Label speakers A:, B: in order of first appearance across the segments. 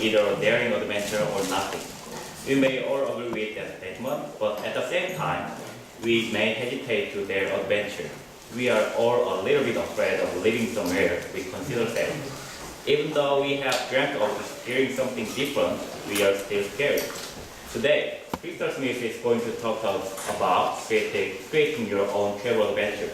A: either a daring adventure or nothing. We may all agree with that statement, but at the same time, we may hesitate to dare adventure. We are all a little bit afraid of living somewhere we consider safe. Even though we have dreamt of experiencing something different, we are still scared. Today, Crystal Smith is going to talk to us about creating your own travel adventure.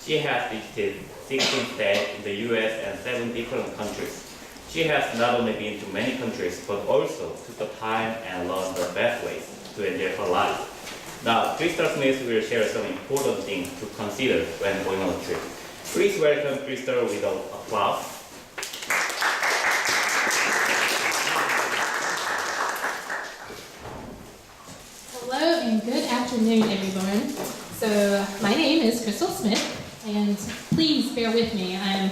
A: She has visited 16 states in the US and 7 different countries. She has not only been to many countries, but also took the time and learned the best ways to enjoy her life. Now, Crystal Smith will share some important things to consider when going on a trip. Please welcome Crystal with an applause.
B: Hello and good afternoon, everyone. So my name is Crystal Smith, and please bear with me. I'm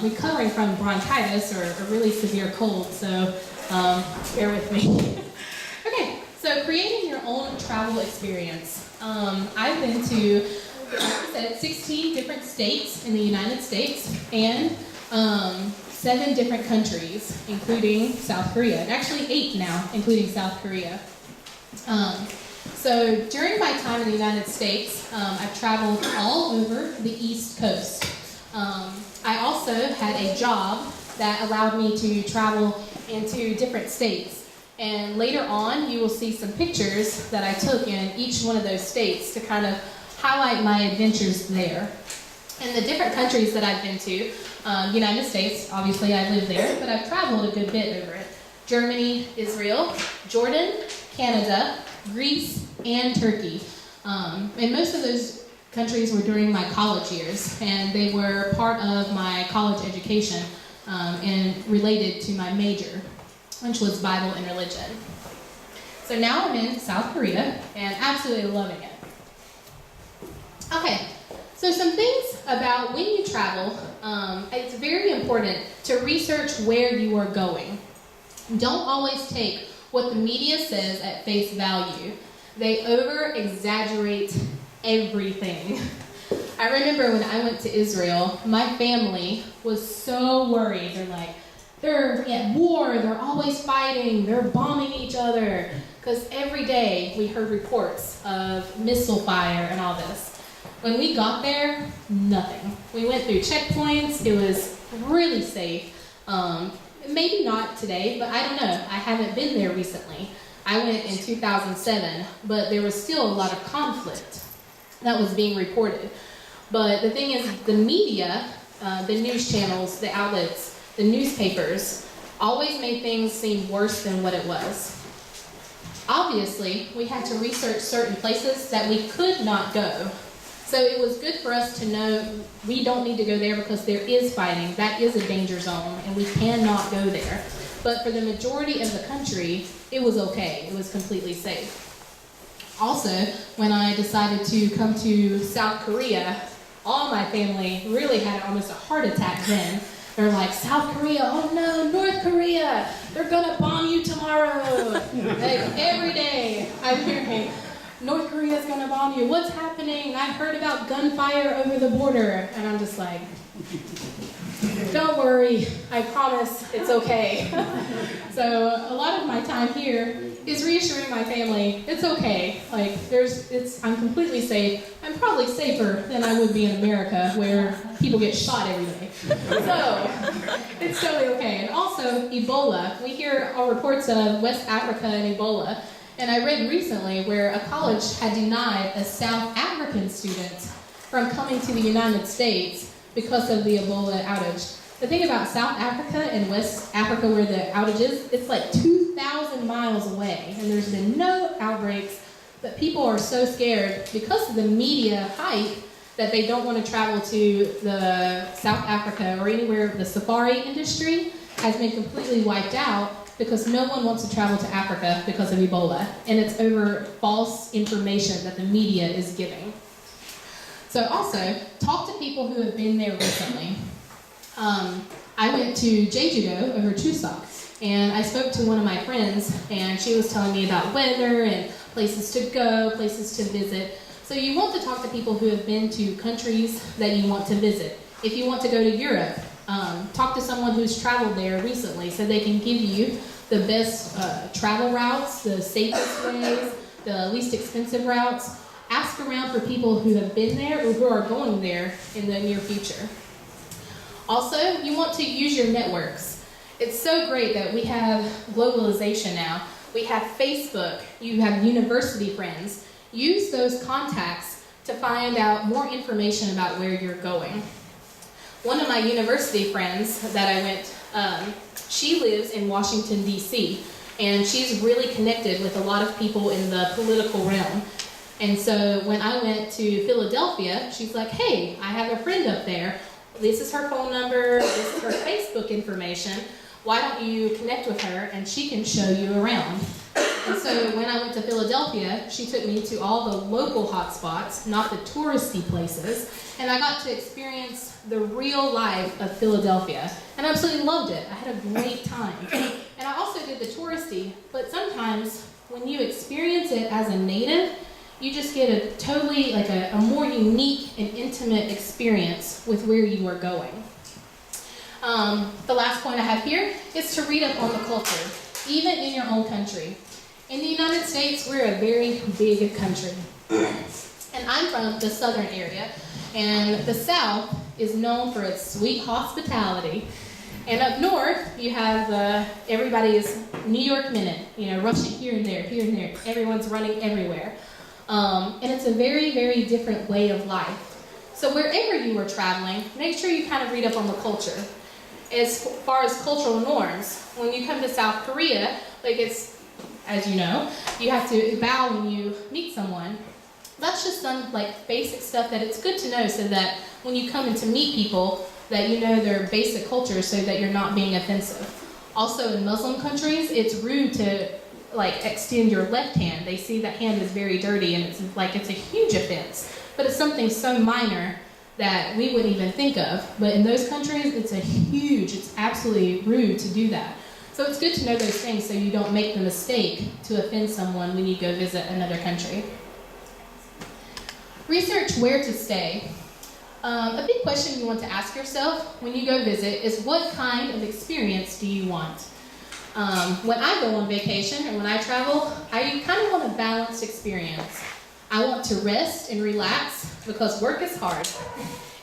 B: recovering from bronchitis or a really severe cold, so bear with me. Okay, so creating your own travel experience. I've been to, like I said, 16 different states in the United States and 7 different countries, including South Korea. Actually 8 now, including South Korea. So during my time in the United States, I've traveled all over the East Coast. I also had a job that allowed me to travel into different states. And later on, you will see some pictures that I took in each one of those states to kind of highlight my adventures there. And the different countries that I've been to, United States, obviously I live there, but I've traveled a good bit over it. Germany, Israel, Jordan, Canada, Greece, and Turkey. And most of those countries were during my college years, and they were part of my college education and related to my major, which was Bible and religion. So now I'm in South Korea and absolutely loving it. Okay, so some things about when you travel, it's very important to research where you are going. Don't always take what the media says at face value. They over-exaggerate everything. I remember when I went to Israel, my family was so worried. They're like, they're at war, they're always fighting, they're bombing each other. Because every day we heard reports of missile fire and all this. When we got there, nothing. We went through checkpoints, it was really safe. Maybe not today, but I don't know. I haven't been there recently. I went in 2007, but there was still a lot of conflict that was being reported. But the thing is, the media, the news channels, the outlets, the newspapers, always made things seem worse than what it was. Obviously, we had to research certain places that we could not go. So it was good for us to know we don't need to go there because there is fighting. That is a danger zone, and we cannot go there. But for the majority of the country, it was okay. It was completely safe. Also, when I decided to come to South Korea, all my family really had almost a heart attack then. They're like, South Korea, oh no, North Korea, they're gonna bomb you tomorrow. Like, every day I'm hearing, North Korea's gonna bomb you. What's happening? I've heard about gunfire over the border. And I'm just like, don't worry, I promise it's okay. So a lot of my time here is reassuring my family, it's okay. Like, I'm completely safe. I'm probably safer than I would be in America, where people get shot every day. So, it's totally okay. And also, Ebola. We hear all reports of West Africa and Ebola. And I read recently where a college had denied a South African student from coming to the United States because of the Ebola outage. The thing about South Africa and West Africa where the outage is, it's like 2,000 miles away, and there's been no outbreaks, but people are so scared because of the media hype that they don't want to travel to the South Africa or anywhere. The safari industry has been completely wiped out because no one wants to travel to Africa because of Ebola, and it's over false information that the media is giving. So also, talk to people who have been there recently. I went to Jeju-do over Chuseok, and I spoke to one of my friends, and she was telling me about weather and places to go, places to visit. So you want to talk to people who have been to countries that you want to visit. If you want to go to Europe, talk to someone who's traveled there recently so they can give you the best travel routes, the safest ways, the least expensive routes. Ask around for people who have been there or who are going there in the near future. Also, you want to use your networks. It's so great that we have globalization now. We have Facebook, you have university friends. Use those contacts to find out more information about where you're going. One of my university friends that I went, she lives in Washington, D.C., and she's really connected with a lot of people in the political realm. And so when I went to Philadelphia, she's like, hey, I have a friend up there. This is her phone number, this is her Facebook information. Why don't you connect with her and she can show you around? And so when I went to Philadelphia, she took me to all the local hotspots, not the touristy places, and I got to experience the real life of Philadelphia. And I absolutely loved it. I had a great time. And I also did the touristy, but sometimes when you experience it as a native, you just get a totally, like a more unique and intimate experience with where you are going. The last point I have here is to read up on the culture, even in your own country. In the United States, we're a very big country. And I'm from the southern area, and the South is known for its sweet hospitality. And up north, you have everybody's New York Minute, rushing here and there, here and there. Everyone's running everywhere. And it's a very, very different way of life. So wherever you are traveling, make sure you kind of read up on the culture. As far as cultural norms, when you come to South Korea, it's, as you know, you have to bow when you meet someone. That's just some basic stuff that it's good to know so that when you come in to meet people, that you know their basic culture so that you're not being offensive. Also in Muslim countries, it's rude to extend your left hand. They see that hand is very dirty and it's a huge offense. But it's something so minor that we wouldn't even think of. But in those countries, it's absolutely rude to do that. So it's good to know those things so you don't make the mistake to offend someone when you go visit another country. Research where to stay. A big question you want to ask yourself when you go visit is, what kind of experience do you want? When I go on vacation and when I travel, I kind of want a balanced experience. I want to rest and relax because work is hard.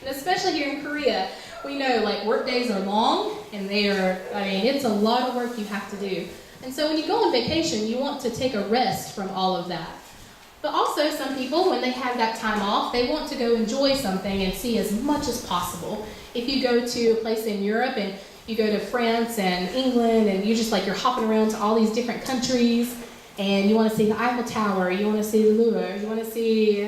B: And especially here in Korea, we know work days are long and it's a lot of work you have to do. And so when you go on vacation, you want to take a rest from all of that. But also some people, when they have that time off, they want to go enjoy something and see as much as possible. If you go to a place in Europe and you go to France and England and you just you're hopping around to all these different countries and you want to see the Eiffel Tower, you want to see the Louvre, you want to see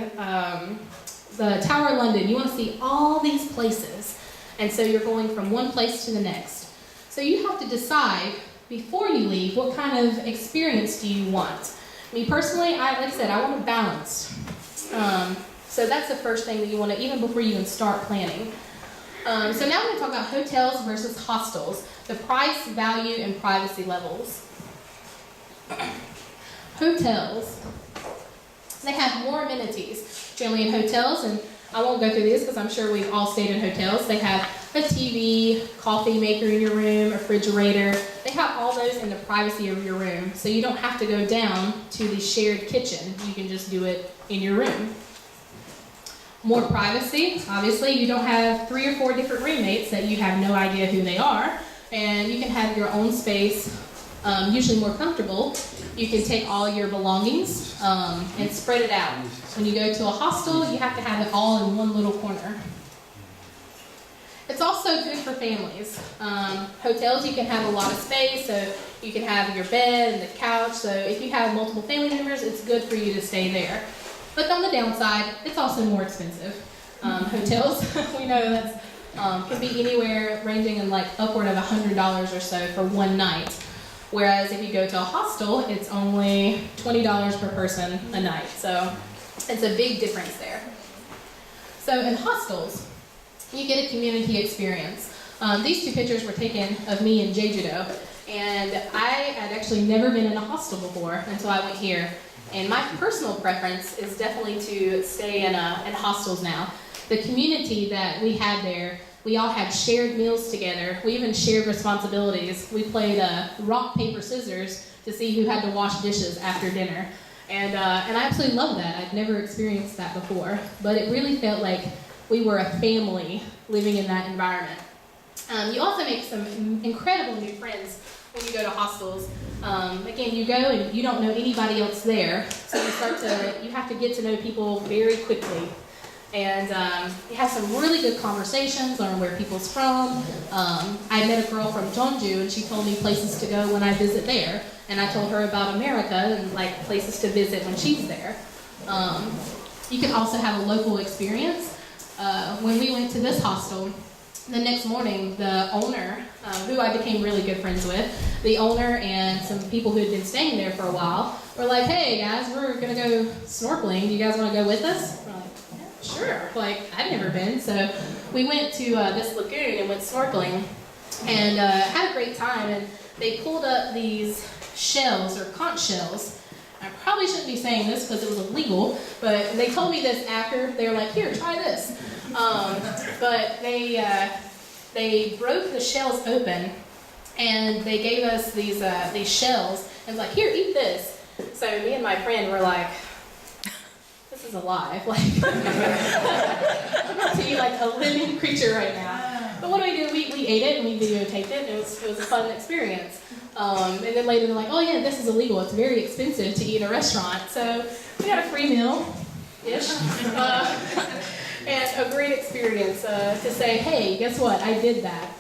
B: the Tower of London, you want to see all these places. And so you're going from one place to the next. So you have to decide before you leave, what kind of experience do you want? Me personally, like I said, I want a balance. So that's the first thing that you want to, even before you even start planning. So now we're going to talk about hotels versus hostels, the price, value, and privacy levels. Hotels. They have more amenities, generally in hotels, and I won't go through this because I'm sure we've all stayed in hotels. They have a TV, coffee maker in your room, a refrigerator. They have all those in the privacy of your room, so you don't have to go down to the shared kitchen. You can just do it in your room. More privacy. Obviously, you don't have 3 or 4 different roommates that you have no idea who they are, and you can have your own space, usually more comfortable. You can take all your belongings and spread it out. When you go to a hostel, you have to have it all in one little corner. It's also good for families. Hotels, you can have a lot of space, so you can have your bed and the couch. So if you have multiple family members, it's good for you to stay there. But on the downside, it's also more expensive. Hotels, we know that can be anywhere ranging in upward of $100 or so for one night. Whereas if you go to a hostel, it's only $20 per person a night. So it's a big difference there. So in hostels, you get a community experience. These 2 pictures were taken of me in Jeju-do, and I had actually never been in a hostel before until I went here. And my personal preference is definitely to stay in hostels now. The community that we had there, We all had shared meals together. We even shared responsibilities. We played rock, paper, scissors to see who had to wash dishes after dinner. And I absolutely love that. I'd never experienced that before. But it really felt like we were a family living in that environment. You also make some incredible new friends when you go to hostels. Again, you go and you don't know anybody else there, so you have to get to know people very quickly. And you have some really good conversations, learn where people's from. I met a girl from Jeonju, and she told me places to go when I visit there. And I told her about America and like places to visit when she's there. You can also have a local experience. When we went to this hostel, the next morning, the owner, who I became really good friends with, the owner and some people who had been staying there for a while, were like, hey guys, we're gonna go snorkeling. Do you guys wanna go with us? We're like, yeah, sure. Like, I'd never been. So we went to this lagoon and went snorkeling and had a great time. And they pulled up these shells, or conch shells. I probably shouldn't be saying this because it was illegal, but they told me this after. They were like, here, try this. But they broke the shells open, and they gave us these shells, and was like, here, eat this. So me and my friend were like, this is alive. Like, I'm about to eat like a living creature right now. But what do? We ate it, and we videotaped it, and it was a fun experience. And then later they're like, oh yeah, this is illegal. It's very expensive to eat in a restaurant. So we got a free meal-ish. And a great experience to say, hey, guess what? I did that.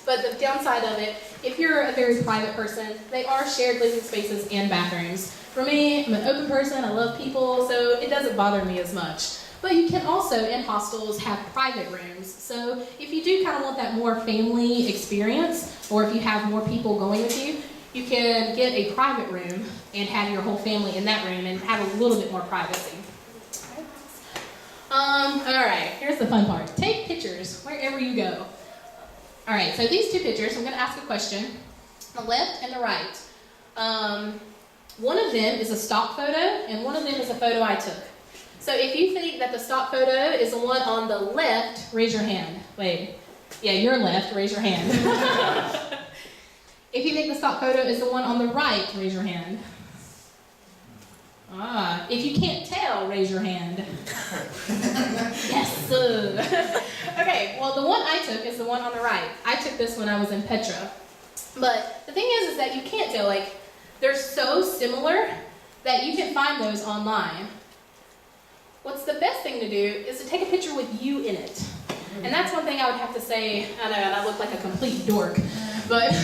B: But the downside of it, if you're a very private person, they are shared living spaces and bathrooms. For me, I'm an open person. I love people, so it doesn't bother me as much. But you can also, in hostels, have private rooms. So if you do kind of want that more family experience, or if you have more people going with you, you can get a private room and have your whole family in that room and have a little bit more privacy. All right, here's the fun part. Take pictures wherever you go. All right, so these two pictures, I'm going to ask a question. The left and the right. One of them is a stock photo, and one of them is a photo I took. So if you think that the stock photo is the one on the left, raise your hand. Wait, yeah, your left, raise your hand. If you think the stock photo is the one on the right, raise your hand. If you can't tell, raise your hand. Yes. Okay, well the one I took is the one on the right. I took this when I was in Petra. But the thing is that you can't tell, like, they're so similar that you can find those online. What's the best thing to do is to take a picture with you in it. And that's one thing I would have to say. I know, and I look like a complete dork, but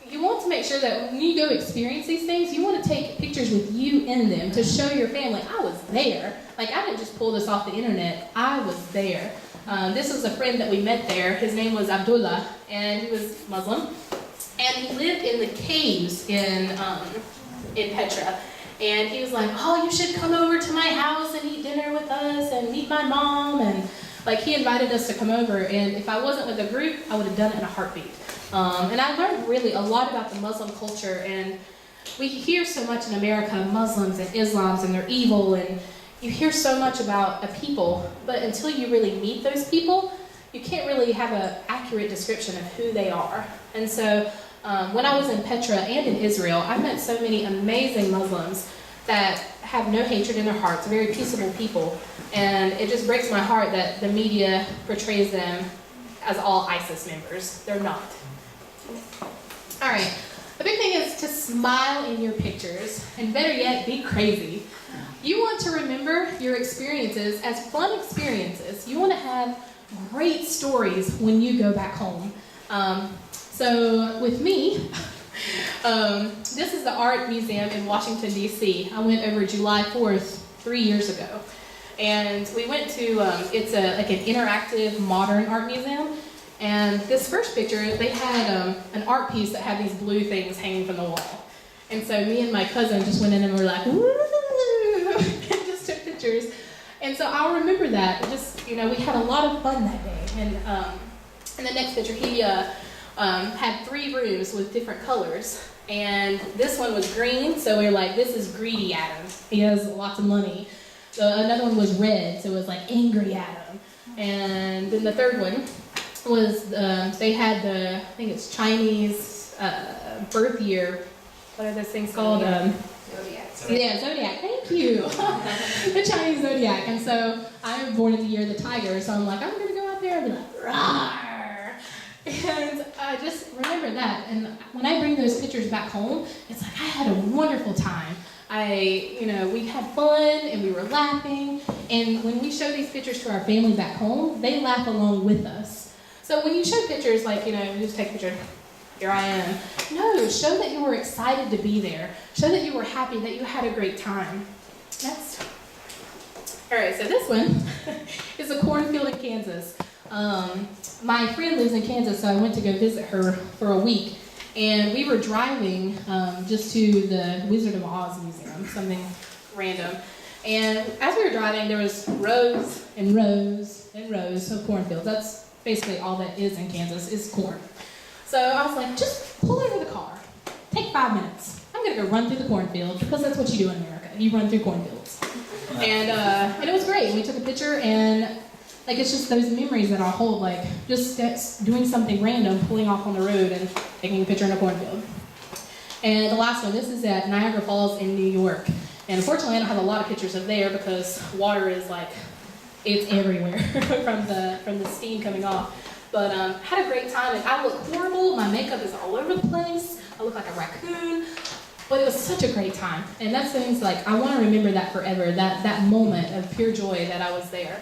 B: you want to make sure that when you go experience these things, you want to take pictures with you in them to show your family, I was there. Like, I didn't just pull this off the internet, I was there. This was a friend that we met there. His name was Abdullah, and he was Muslim. And he lived in the caves in Petra. And he was like, oh, you should come over to my house and eat dinner with us and meet my mom. And like, he invited us to come over. And if I wasn't with a group, I would have done it in a heartbeat. And I learned really a lot about the Muslim culture. And we hear so much in America, Muslims and Islams, and they're evil. And you hear so much about a people. But until you really meet those people, you can't really have an accurate description of who they are. And so when I was in Petra and in Israel, I met so many amazing Muslims that have no hatred in their hearts, very peaceable people. And it just breaks my heart that the media portrays them as all ISIS members. They're not. All right, the big thing is to smile in your pictures, and better yet, be crazy. You want to remember your experiences as fun experiences. You want to have great stories when you go back home. So with me, this is the art museum in Washington, D.C. I went over July 4th 3 years ago. And we went to, it's like an interactive modern art museum. And this first picture, they had an art piece that had these blue things hanging from the wall. And so me and my cousin just went in and were like, woo, and just took pictures. And so I'll remember that. Just, you know, we had a lot of fun that day. And in the next picture, he had 3 rooms with different colors. And this one was green, so we were like, this is greedy Adam. He has lots of money. So another one was red, so it was like angry Adam. And then the third one was they had the, I think it's Chinese birth year. What are those things called?
C: Zodiac.
B: Yeah, zodiac. Thank you. The Chinese zodiac. And so I was born in the year of the tiger. So I'm like, I'm gonna go out there and be like, rawr. And I just remember that. And when I bring those pictures back home, it's like I had a wonderful time. We had fun and we were laughing. And when we show these pictures to our family back home, they laugh along with us. So when you show pictures like, you just take a picture, here I am. No, show that you were excited to be there. Show that you were happy, that you had a great time. Next. All right, so this one is a cornfield in Kansas. My friend lives in Kansas, so I went to go visit her for a week. And we were driving just to the Wizard of Oz Museum, something random. And as we were driving, there was rows and rows and rows of cornfields. That's basically all that is in Kansas, is corn. So I was like, just pull over the car. Take 5 minutes. I'm going to go run through the cornfield, because that's what you do in America. You run through cornfields. And it was great. We took a picture, and it's just those memories that I'll hold, just doing something random, pulling off on the road and taking a picture in a cornfield. And the last one, this is at Niagara Falls in New York. And unfortunately, I don't have a lot of pictures of there because water is it's everywhere from the steam coming off. But had a great time, and I look horrible. My makeup is all over the place. I look like a raccoon. But it was such a great time. And that's things I want to remember that forever, that moment of pure joy that I was there.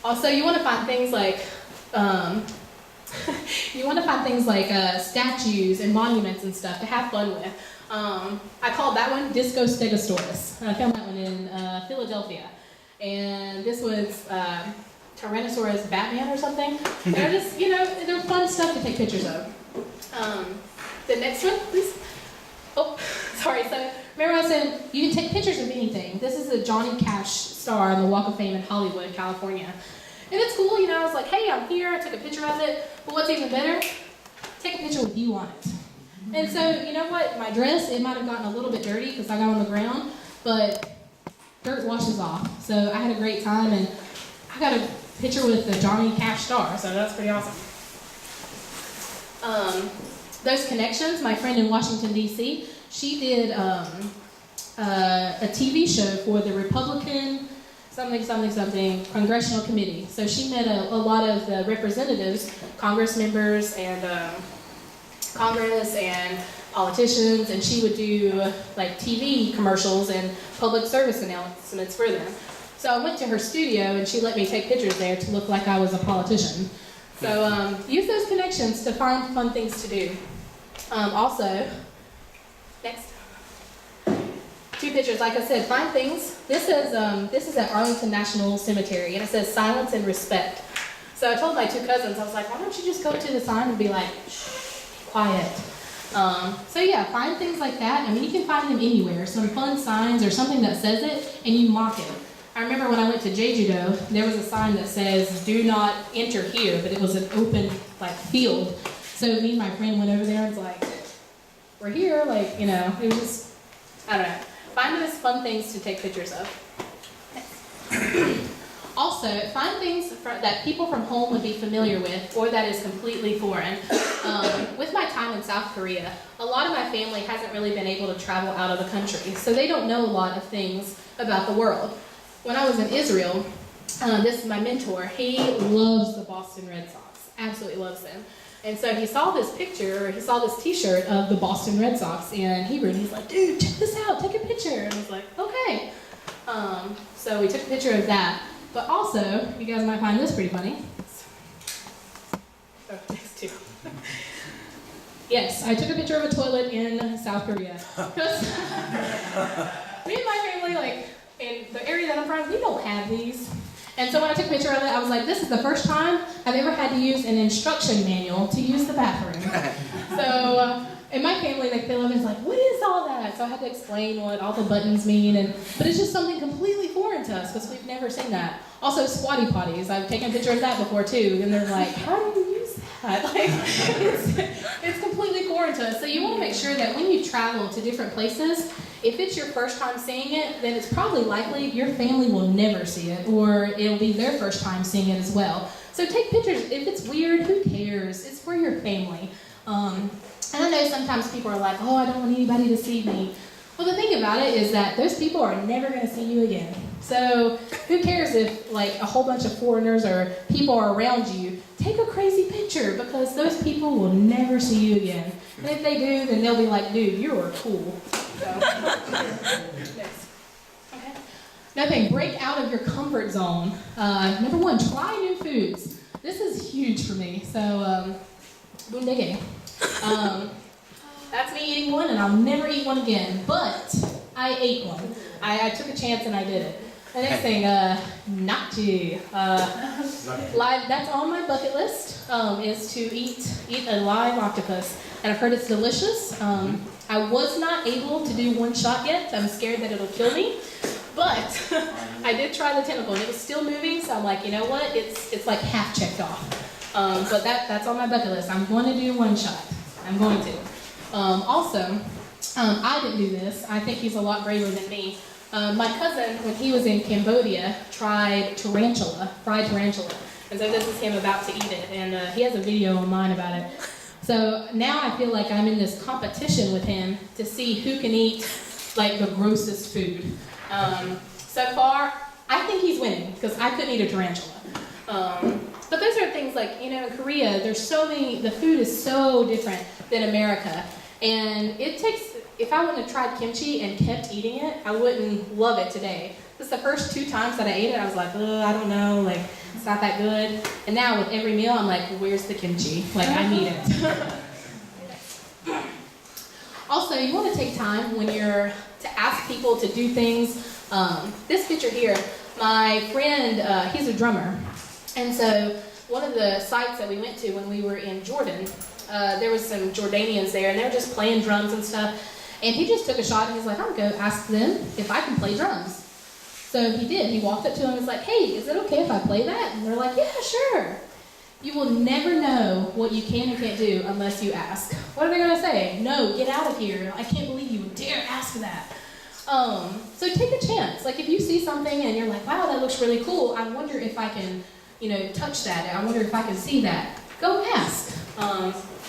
B: Also, you want to find things statues and monuments and stuff to have fun with. I called that one Disco Stegosaurus. I found that one in Philadelphia. And this was Tyrannosaurus Batman or something. They're just, they're fun stuff to take pictures of. The next one, please. Oh, sorry. So remember I said you can take pictures of anything. This is a Johnny Cash star on the Walk of Fame in Hollywood, California. And it's cool, I was like, hey, I'm here. I took a picture of it. But what's even better, take a picture with you on it. And so, you know what? My dress, it might have gotten a little bit dirty because I got on the ground, but dirt washes off. So I had a great time, and I got a picture with the Johnny Cash star, so that's pretty awesome. Those connections, my friend in Washington, D.C., she did a TV show for the Republican something Congressional Committee. So she met a lot of the representatives, Congress members, and Congress and politicians, and she would do TV commercials and public service announcements for them. So I went to her studio, and she let me take pictures there to look like I was a politician. So use those connections to find fun things to do. Also, next. 2 pictures, like I said, find things. This is at Arlington National Cemetery, and it says silence and respect. So I told my 2 cousins, I was like, why don't you just go to the sign and be like, shh, quiet. So yeah, find things like that. I mean, you can find them anywhere. Some fun signs or something that says it, and you mock it. I remember when I went to Jeju-do, there was a sign that says, do not enter here, but it was an open field. So me and my friend went over there and was like, we're here, it was just, I don't know. Find those fun things to take pictures of. Also, find things that people from home would be familiar with, or that is completely foreign. With my time in South Korea, a lot of my family hasn't really been able to travel out of the country, so they don't know a lot of things about the world. When I was in Israel, this is my mentor. He loves the Boston Red Sox, absolutely loves them. And so he saw this picture, he saw this t-shirt of the Boston Red Sox in Hebrew, and he's like, dude, check this out, take a picture. And I was like, okay. So we took a picture of that. But also, you guys might find this pretty funny. Oh, next 2. Yes, I took a picture of a toilet in South Korea. Because me and my family, in the area that I'm from, we don't have these. And so when I took a picture of it, I was like, this is the first time I've ever had to use an instruction manual to use the bathroom. So, in my family, they love it. It's like, what is all that? So I had to explain what all the buttons mean. But it's just something completely foreign to us because we've never seen that. Also, squatty potties. I've taken a picture of that before too. And they're like, how do you use that? It's completely foreign to us. So you want to make sure that when you travel to different places, if it's your first time seeing it, then it's probably likely your family will never see it, or it'll be their first time seeing it as well. So take pictures. If it's weird, who cares? It's for your family. And I know sometimes people are like, oh, I don't want anybody to see me. Well, the thing about it is that those people are never going to see you again. So who cares if like a whole bunch of foreigners or people are around you? Take a crazy picture, because those people will never see you again. And if they do, then they'll be like, dude, you are cool. So, next. Okay. Another thing, break out of your comfort zone. Number 1, try new foods. This is huge for me. So, bundige. That's me eating one, and I'll never eat one again. But I ate one. I took a chance and I did it. The next thing, natchi. Live. That's on my bucket list. Is to eat a live octopus, and I've heard it's delicious. I was not able to do one shot yet. I'm scared that it'll kill me, but I did try the tentacle, and it was still moving. So I'm like, you know what? It's like half checked off. But that's on my bucket list. I'm going to do one shot. I'm going to. Also, I didn't do this. I think he's a lot braver than me. My cousin, when he was in Cambodia, tried fried tarantula. And so this is him about to eat it. And he has a video online about it. So now I feel like I'm in this competition with him to see who can eat like the grossest food. So far, I think he's winning, because I couldn't eat a tarantula. But those are things like, in Korea, there's so many, the food is so different than America. And it takes, if I wouldn't have tried kimchi and kept eating it, I wouldn't love it today. This is the first 2 times that I ate it, I was like, I don't know, like, it's not that good. And now with every meal, I'm like, where's the kimchi? Like, I need it. Also, you want to take time when you're, to ask people to do things. This picture here, my friend, he's a drummer. And so one of the sites that we went to when we were in Jordan, there was some Jordanians there, and they were just playing drums and stuff. And he just took a shot, and he's like, I'm going to go ask them if I can play drums. So he did. He walked up to them and was like, hey, is it okay if I play that? And they're like, yeah, sure. You will never know what you can and can't do unless you ask. What are they going to say? No, get out of here. I can't believe you would dare ask that. So take a chance. Like, if you see something and you're like, wow, that looks really cool. I wonder if I can, touch that. I wonder if I can see that. Go ask.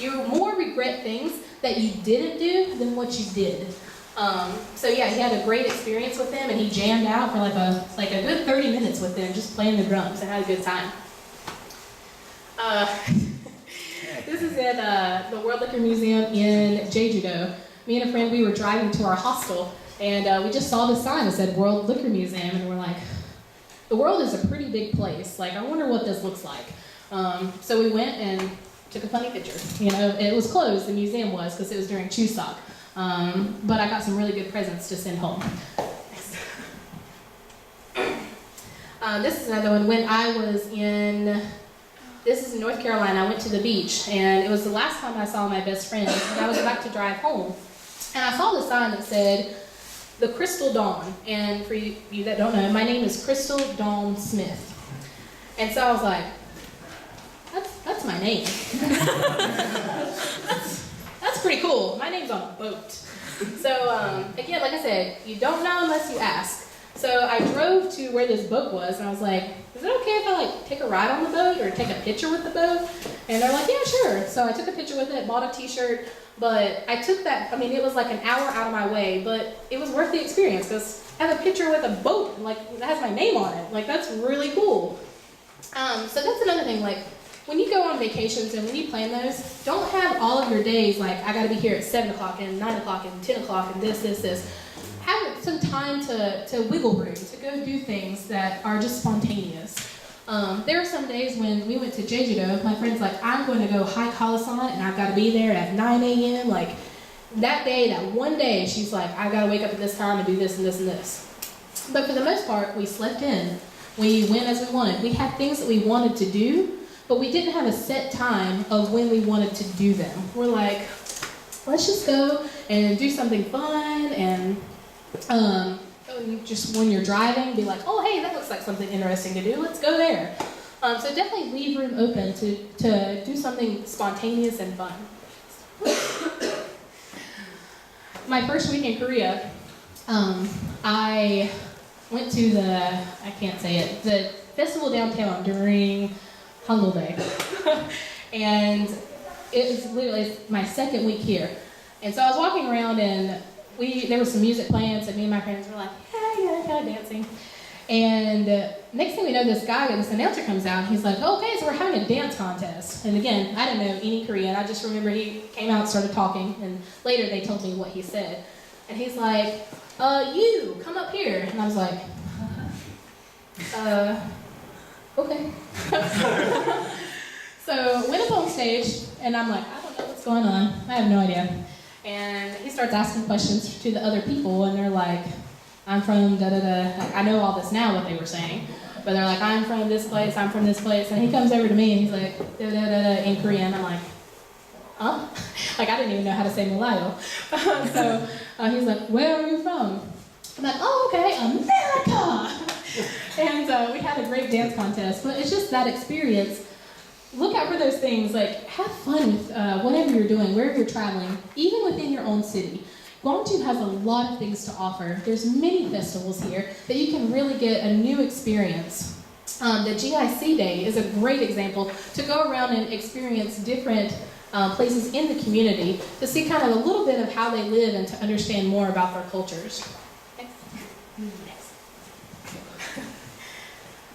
B: You more regret things that you didn't do than what you did. So yeah, he had a great experience with them, and he jammed out for like a good 30 minutes with them, just playing the drums, and had a good time. This is at the World Liquor Museum in Jeju-do. Me and a friend, we were driving to our hostel, and we just saw the sign that said World Liquor Museum, and we're like, the world is a pretty big place. Like, I wonder what this looks like. So we went and took a funny picture. It was closed, the museum was, because it was during Chuseok. But I got some really good presents to send home. This is another one. When I was this is in North Carolina, I went to the beach, and it was the last time I saw my best friend, and I was about to drive home. And I saw the sign that said, the Crystal Dawn. And for you that don't know, my name is Crystal Dawn Smith. And so I was like, that's my name. That's pretty cool. My name's on a boat. So, again, like I said, you don't know unless you ask. So I drove to where this boat was, and I was like, is it okay if I take a ride on the boat or take a picture with the boat? And they're like, yeah, sure. So I took a picture with it, bought a t-shirt, but I took that, it was like an hour out of my way, but it was worth the experience, because I have a picture with a boat, like, that has my name on it. Like, that's really cool. So that's another thing, like, when you go on vacations and when you plan those, don't have all of your days like, I gotta be here at 7 o'clock and 9 o'clock and 10 o'clock and this. Have some time to wiggle room, to go do things that are just spontaneous. There are some days when we went to Jeju-do, my friend's like, I'm going to go hike Hallasan and I've got to be there at 9 a.m. Like, that one day, she's like, I've got to wake up at this time and do this and this and this. But for the most part, we slept in. We went as we wanted. We had things that we wanted to do, but we didn't have a set time of when we wanted to do them. We're like, let's just go and do something fun, and just when you're driving, be like, oh, hey, that looks like something interesting to do. Let's go there. So definitely leave room open to do something spontaneous and fun. My first week in Korea, I went to I can't say it, the festival downtown during Hangul Day. And it was literally my second week here. And so I was walking around and there was some music playing, so me and my friends were like, hey, kind of dancing. And next thing we know, this announcer comes out, and he's like, oh, okay, so we're having a dance contest. And again, I didn't know any Korean. I just remember he came out and started talking, and later they told me what he said. And he's like, you, come up here. And I was like, okay. So went up on stage, and I'm like, I don't know what's going on. I have no idea. And he starts asking questions to the other people, and they're like, I'm from da-da-da. Like, I know all this now, what they were saying. But they're like, I'm from this place, I'm from this place. And he comes over to me, and he's like, da-da-da-da, in Korean. I'm like, huh? Like, I didn't even know how to say Malayo. So he's like, where are you from? I'm like, oh, okay, America! And we had a great dance contest. But it's just that experience. Look out for those things. Like, have fun with whatever you're doing, wherever you're traveling, even within your own city. Guangzhou has a lot of things to offer. There's many festivals here that you can really get a new experience. The GIC Day is a great example to go around and experience different places in the community to see kind of a little bit of how they live and to understand more about their cultures. Next.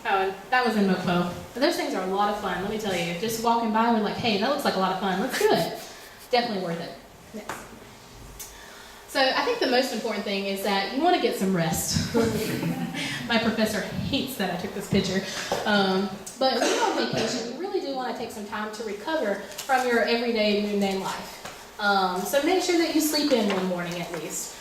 B: Oh, and that was in Mokpo. But those things are a lot of fun, let me tell you. Just walking by, we're like, hey, that looks like a lot of fun. Let's do it. Definitely worth it. Next. So I think the most important thing is that you want to get some rest. My professor hates that I took this picture. But when you're on vacation, you really do want to take some time to recover from your everyday mundane life. So make sure that you sleep in one morning at least.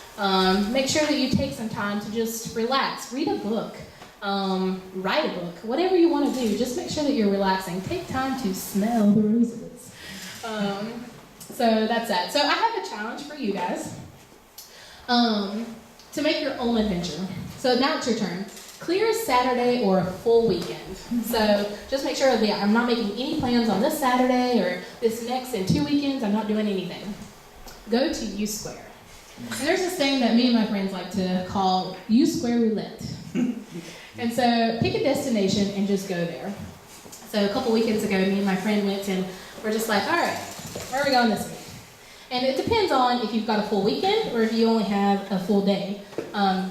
B: Make sure that you take some time to just relax. Read a book. Write a book. Whatever you want to do, just make sure that you're relaxing. Take time to smell the roses. So that's that. So I have a challenge for you guys. To make your own adventure. So now it's your turn. Clear a Saturday or a full weekend. So just make sure that I'm not making any plans on this Saturday or this next in 2 weekends. I'm not doing anything. Go to U Square. And there's this thing that me and my friends like to call U Square Roulette. And so pick a destination and just go there. So a couple weekends ago, me and my friend went and we're just like, all right, where are we going this week? And it depends on if you've got a full weekend or if you only have a full day.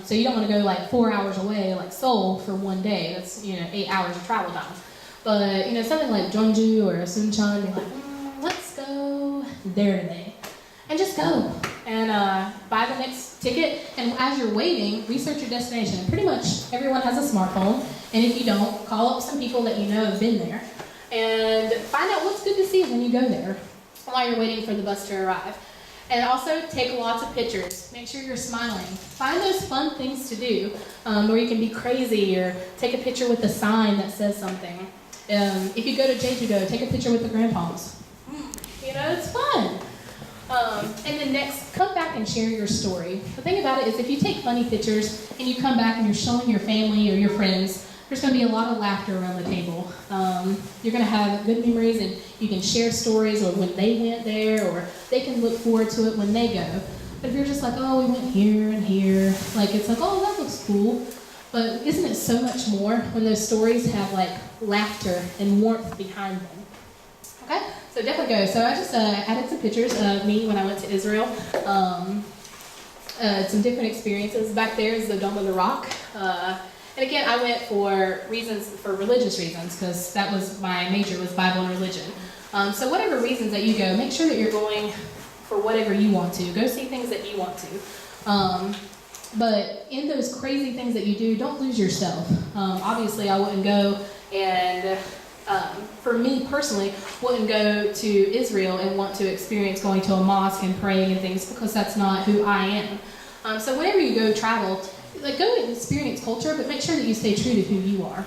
B: So you don't want to go like 4 hours away like Seoul for one day. That's 8 hours of travel time. But something like Jeonju or Suncheon, you're like, let's go there today. And just go. And buy the next ticket. And as you're waiting, research your destination. Pretty much everyone has a smartphone. And if you don't, call up some people that you know have been there. And find out what's good to see when you go there, while you're waiting for the bus to arrive. And also take lots of pictures. Make sure you're smiling. Find those fun things to do where you can be crazy or take a picture with a sign that says something. If you go to Jeju-do, take a picture with the grandpas. It's fun. And then next, come back and share your story. The thing about it is if you take funny pictures and you come back and you're showing your family or your friends, there's going to be a lot of laughter around the table. You're going to have good memories and you can share stories of when they went there or they can look forward to it when they go. But if you're just like, oh, we went here and here, like it's like, oh, that looks cool. But isn't it so much more when those stories have like laughter and warmth behind them? Okay, so definitely go. So I just added some pictures of me when I went to Israel. Some different experiences. Back there is the Dome of the Rock. And again, I went for religious reasons, because that was my major, was Bible and religion. So whatever reasons that you go, make sure that you're going for whatever you want to. Go see things that you want to. But in those crazy things that you do, don't lose yourself. Obviously, I wouldn't go and, for me personally, wouldn't go to Israel and want to experience going to a mosque and praying and things, because that's not who I am. So whenever you go travel, like go and experience culture, but make sure that you stay true to who you are.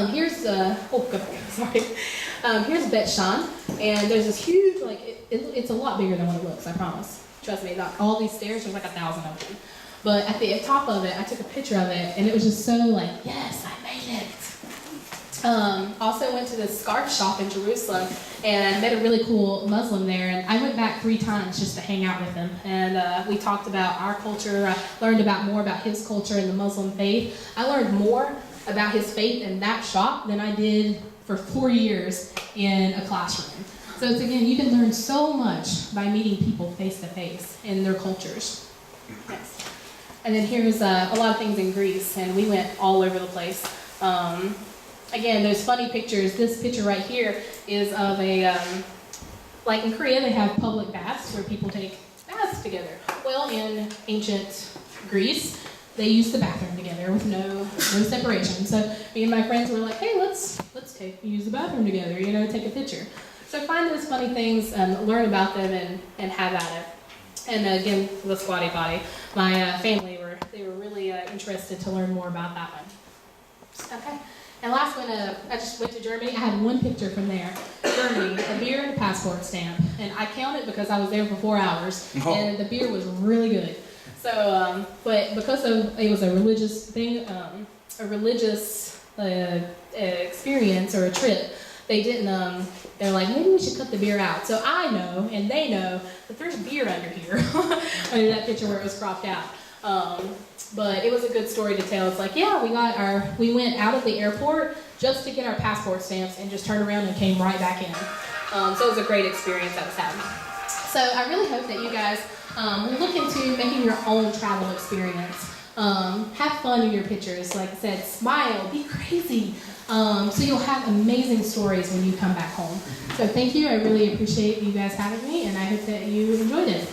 B: Here's here's Bet Shan, and there's this huge, it's a lot bigger than what it looks, I promise. Trust me, not all these stairs, there's like 1,000 of them. But at the top of it, I took a picture of it, and it was just so like, yes, I made it. Also went to this scarf shop in Jerusalem, and I met a really cool Muslim there, and I went back 3 times just to hang out with him. And we talked about our culture. I learned more about his culture and the Muslim faith. I learned more about his faith in that shop than I did for 4 years in a classroom. So it's, again, you can learn so much by meeting people face to face in their cultures. Next. And then here's a lot of things in Greece, and we went all over the place. Again, those funny pictures. This picture right here is of a, like in Korea, they have public baths where people take baths together. Well, in ancient Greece, they used the bathroom together with no separation. So me and my friends were like, hey, let's use the bathroom together, you know, take a picture. So find those funny things and learn about them and have at it. And again, the squatty potty. My family they were really interested to learn more about that one. Okay. And last one, I just went to Germany. I had one picture from there. Germany, a beer and a passport stamp. And I counted because I was there for 4 hours. Oh. And the beer was really good. So, but because it was a religious thing, a religious experience or a trip, they didn't, they're like, maybe we should cut the beer out. So I know, and they know, that there's beer under here, under that picture where it was cropped out. But it was a good story to tell. It's like, yeah, we went out of the airport just to get our passport stamps and just turned around and came right back in. So it was a great experience that was happening. So I really hope that you guys will look into making your own travel experience. Have fun in your pictures. Like I said, smile, be crazy. So you'll have amazing stories when you come back home. So thank you. I really appreciate you guys having me, and I hope that you enjoyed it.